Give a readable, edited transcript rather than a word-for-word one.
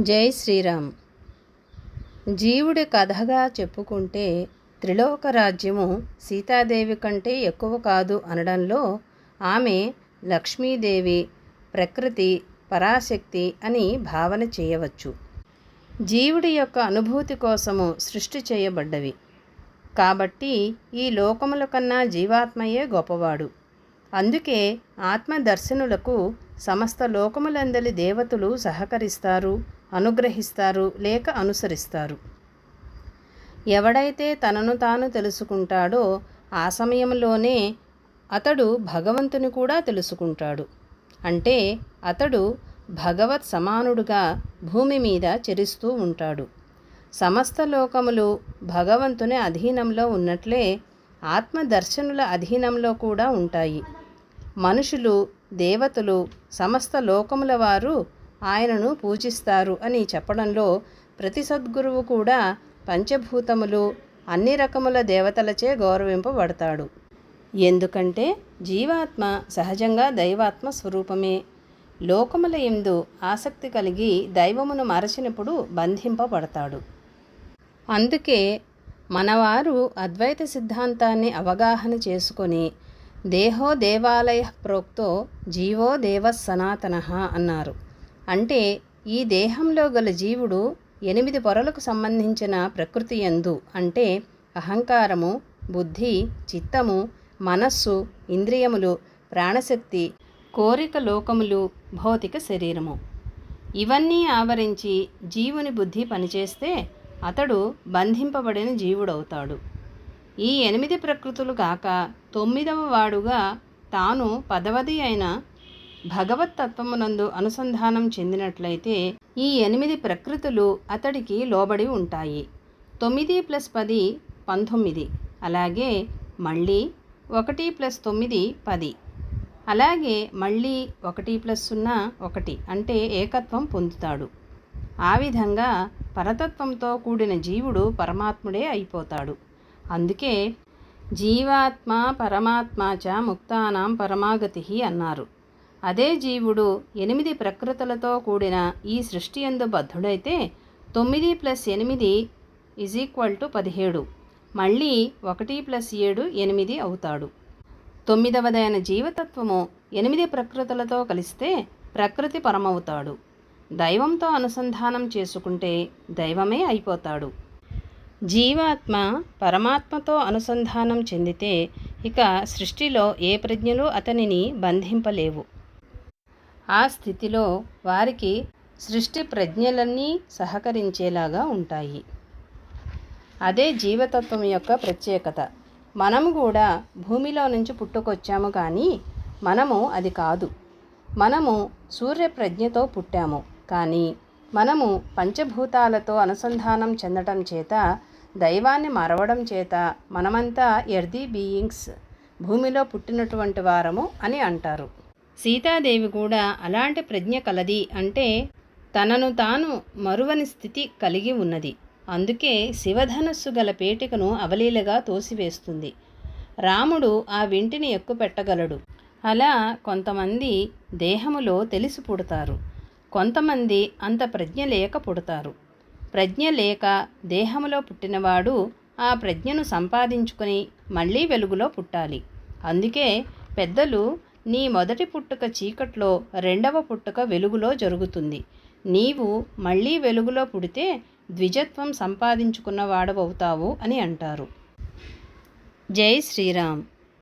జై శ్రీరామ్. జీవుడి కథగా చెప్పుకుంటే త్రిలోక రాజ్యము సీతాదేవి కంటే ఎక్కువ కాదు అనడంలో ఆమె లక్ష్మీదేవి, ప్రకృతి, పరాశక్తి అని భావన చేయవచ్చు. జీవుడి యొక్క అనుభూతి కోసము సృష్టి చేయబడ్డవి కాబట్టి ఈ లోకముల కన్నా జీవాత్మయే గొప్పవాడు. అందుకే ఆత్మదర్శనులకు సమస్త లోకములందలి దేవతలు సహకరిస్తారు, అనుగ్రహిస్తారు లేక అనుసరిస్తారు. ఎవడైతే తనను తాను తెలుసుకుంటాడో ఆ సమయంలోనే అతడు భగవంతుని కూడా తెలుసుకుంటాడు. అంటే అతడు భగవత్ సమానుడుగా భూమి మీద చరిస్తూ ఉంటాడు. సమస్త లోకములు భగవంతుని అధీనంలో ఉన్నట్లే ఆత్మదర్శనుల అధీనంలో కూడా ఉంటాయి. మనుషులు, దేవతలు, సమస్త లోకముల వారు ఆయనను పూజిస్తారు అని చెప్పడంలో ప్రతి సద్గురువు కూడా పంచభూతములు, అన్ని రకముల దేవతలచే గౌరవింపబడతాడు. ఎందుకంటే జీవాత్మ సహజంగా దైవాత్మ స్వరూపమే. లోకముల యందు ఆసక్తి కలిగి దైవమును మరచినప్పుడు బంధింపబడతాడు. అందుకే మనవారు అద్వైత సిద్ధాంతాన్ని అవగాహన చేసుకొని దేహో దేవాలయ ప్రోక్తో జీవో దేవ సనాతనః అన్నారు. అంటే ఈ దేహంలో గల జీవుడు 8 పొరలకు సంబంధించిన ప్రకృతి యందు అంటే అహంకారము, బుద్ధి, చిత్తము, మనస్సు, ఇంద్రియములు, ప్రాణశక్తి, కోరిక లోకములు, భౌతిక శరీరము ఇవన్నీ ఆవరించి జీవుని బుద్ధి పనిచేస్తే అతడు బంధింపబడిన జీవుడవుతాడు. ఈ 8 ప్రకృతులు కాక 9వ వాడుగా తాను 10వది అయిన భగవత్తత్వమునందు అనుసంధానం చెందినట్లయితే ఈ 8 ప్రకృతులు అతడికి లోబడి ఉంటాయి. 9 + 10 19. అలాగే మళ్ళీ 1 + 9 10. అలాగే మళ్ళీ 1 + 0 1 అంటే ఏకత్వం పొందుతాడు. ఆ విధంగా పరతత్వంతో కూడిన జీవుడు పరమాత్ముడే అయిపోతాడు. అందుకే జీవాత్మ పరమాత్మ చ ముక్తానాం పరమాగతి అన్నారు. అదే జీవుడు 8 ప్రకృతులతో కూడిన ఈ సృష్టి యందు బద్ధుడైతే 9 + 8 = 17. మళ్ళీ 1 + 7 8 అవుతాడు. 9వదైన జీవతత్వము 8 ప్రకృతులతో కలిస్తే ప్రకృతి పరమవుతాడు. దైవంతో అనుసంధానం చేసుకుంటే దైవమే అయిపోతాడు. జీవాత్మ పరమాత్మతో అనుసంధానం చెందితే ఇక సృష్టిలో ఏ ప్రజ్ఞలు అతనిని బంధింపలేవు. ఆ స్థితిలో వారికి సృష్టి ప్రజ్ఞలన్నీ సహకరించేలాగా ఉంటాయి. అదే జీవతత్వం యొక్క ప్రత్యేకత. మనము కూడా భూమిలో నుంచి పుట్టుకొచ్చాము కానీ మనము అది కాదు. మనము సూర్యప్రజ్ఞతో పుట్టాము కానీ మనము పంచభూతాలతో అనుసంధానం చెందటం చేత, దైవాన్ని మరవడం చేత మనమంతా ఎర్తీ బీయింగ్స్, భూమిలో పుట్టినటువంటి వారము అని అంటారు. సీతాదేవి కూడా అలాంటి ప్రజ్ఞ కలది. అంటే తనను తాను మరువని స్థితి కలిగి ఉన్నది. అందుకే శివధనస్సు గల పేటికను అవలీలగా తోసివేస్తుంది. రాముడు ఆ వింటిని ఎక్కుపెట్టగలడు. అలా కొంతమంది దేహములో తెలిసి పుడతారు, కొంతమంది అంత ప్రజ్ఞ లేక పుడతారు. ప్రజ్ఞ లేక దేహములో పుట్టినవాడు ఆ ప్రజ్ఞను సంపాదించుకొని మళ్ళీ వెలుగులో పుట్టాలి. అందుకే పెద్దలు నీ మొదటి పుట్టుక చీకట్లో, రెండవ పుట్టుక వెలుగులో జరుగుతుంది. నీవు మళ్ళీ వెలుగులో పుడితే ద్విజత్వం సంపాదించుకున్న వాడవవుతావు అని అంటారు. జై శ్రీరామ్.